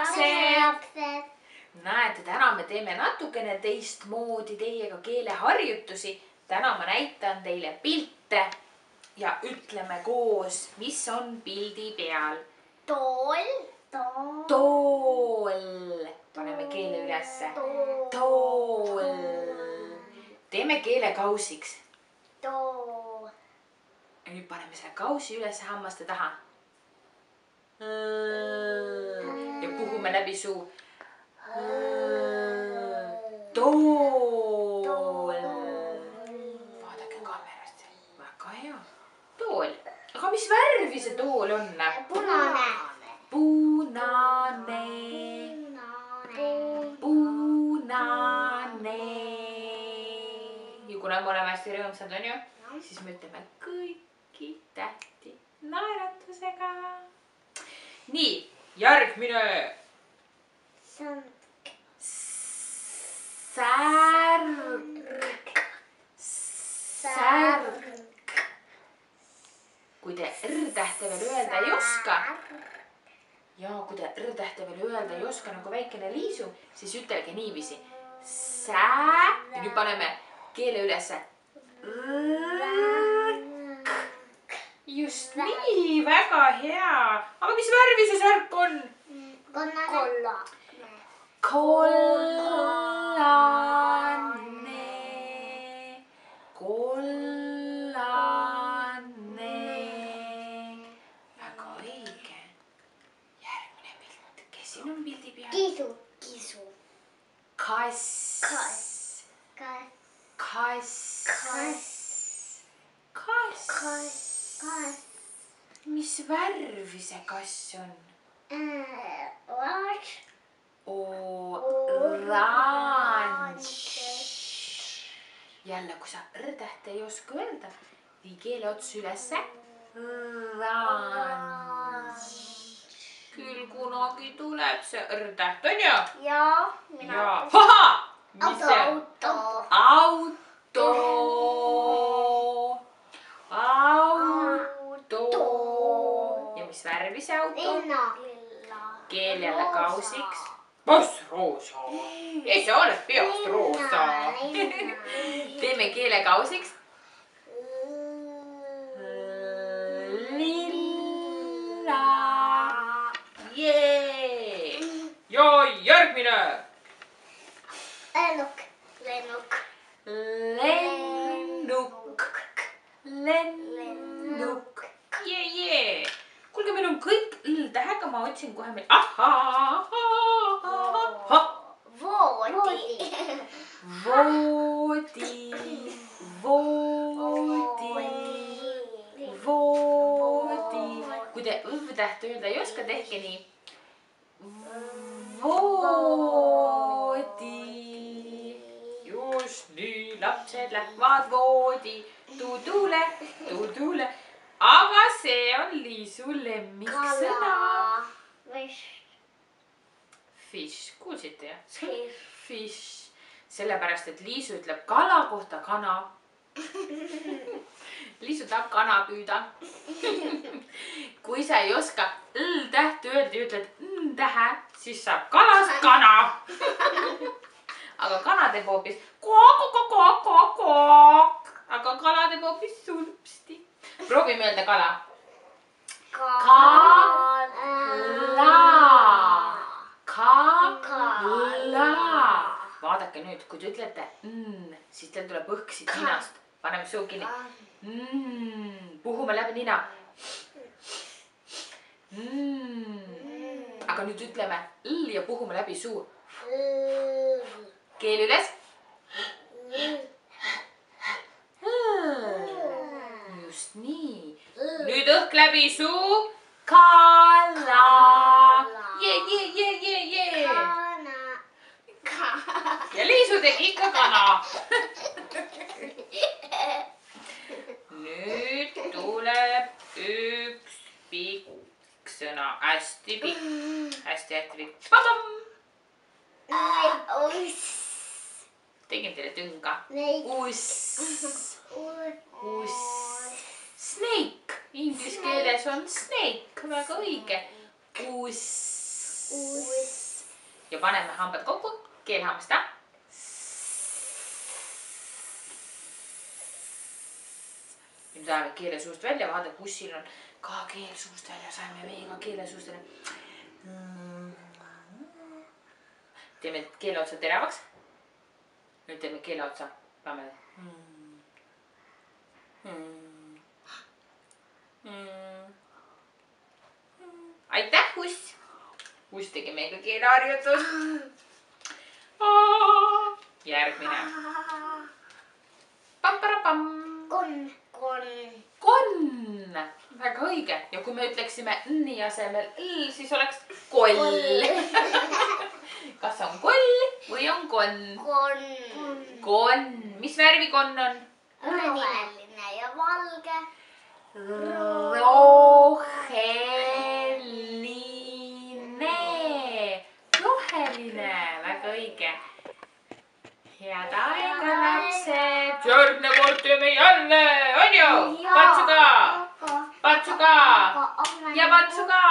lapsed. Näete, täna me teeme natukene teistmoodi teiega keeleharjutusi. Täna ma näitan teile pilte ja ütleme koos, mis on pildi peal. Tool. Tool. Paneme keele ülesse. Tool. Teeme keele kausiks. Too. Ja nüüd paneme selle kausi üles hammaste taha. Ja puhume läbi suu. Tool. Vaadake kaamerast. Väga hea. Tool. Aga mis värvi see tool on? Punane. Punane. Punane. Ja kuna me oleme hästi rõõmsad, on ju? Siis me ütleme kõiki tähti naeratusega. Nii, järgmine. Särk. Särk. Kui te r-tähte veel öelda ei oska. Ja kui te r-tähte veel öelda ei oska nagu väikene Liisu, siis ütelge niiviisi. Sää. Ja nüüd paneme keele ülesse. Just nii, väga hea. Aga mis värvi see särk on? Kollane. Kollane. Kollane. Väga õige. Järgmine pilt. Kes siin on pildi peal? Kisu. Kass. Kass. Mis värvi see kass on? Oranž. Jälle, kui sa r-tähte ei oska öelda, vii keele ots ülesse. Oranž. Küll kunagi tuleb see r-täht, on ju? Ja. Haha! Mis see? Auto. Auto. Ja mis värvi see auto? Keel jälle kausiks. Kas roosa? Ei, sa oled peast roosa. Teeme keele kausiks. Lilla. Jee. Ja järgmine. Lennuk. Jee. Kuulge, meil on kõik l-tähega, ma otsin kohe meil. Voodi. Kui te õ-tähte öelda ei oska, tehke nii. Voodi. Just nii, lapsed lähevad voodi. Tuudule. Aga see on Liisu lemmiksõna. Fish. Kuulsite jah? Fish. Sellepärast, et Liisu ütleb kala kohta kana. Liisu tahab kana püüda. Kui sa ei oska l-tähte öelda ja ütled n-tähe, siis saab kalast kana. Aga kana teeb hoopis kook. Aga kala teeb hoopis sulpsti. Proovime öelda kala. Kala. Vaadake nüüd, kui te ütlete n, siis teil tuleb õhk siit ninast. Paneme suu kinni. Puhume läbi nina. Aga nüüd ütleme l ja puhume läbi suu. Keel üles. Just nii. Nüüd õhk läbi suu. Kala. Jee. Ja Liisu tegi ikka kana. Nüüd tuleb üks pikk sõna. Hästi pikk. Hästi pikk. Tegin teile tünga. Uss. Snake. Inglise keeles on snake. Väga õige. Uss. Uss. ja paneme hambad kokku, keelhammas ta. nüüd ajame keele suust välja, vaata, Ussil on ka keel suust välja, saime meie ka keele suust välja. Teeme keele otsa teravaks. nüüd teeme keele otsa. Paneme. Aitäh, Uss. Uss tegi meiega keeleharjutus. Järgmine. Pam-para-pam. Konn. Väga õige. Ja kui me ütleksime n-i asemel l, siis oleks koll. Kas on koll või on konn? Konn. Mis värvi konn on? Roheline ja valge. Roheline. Väga õige. Head aega, lapsed. Järgmine kord teeme jälle, on ju? Patsu ka. Ja patsu ka.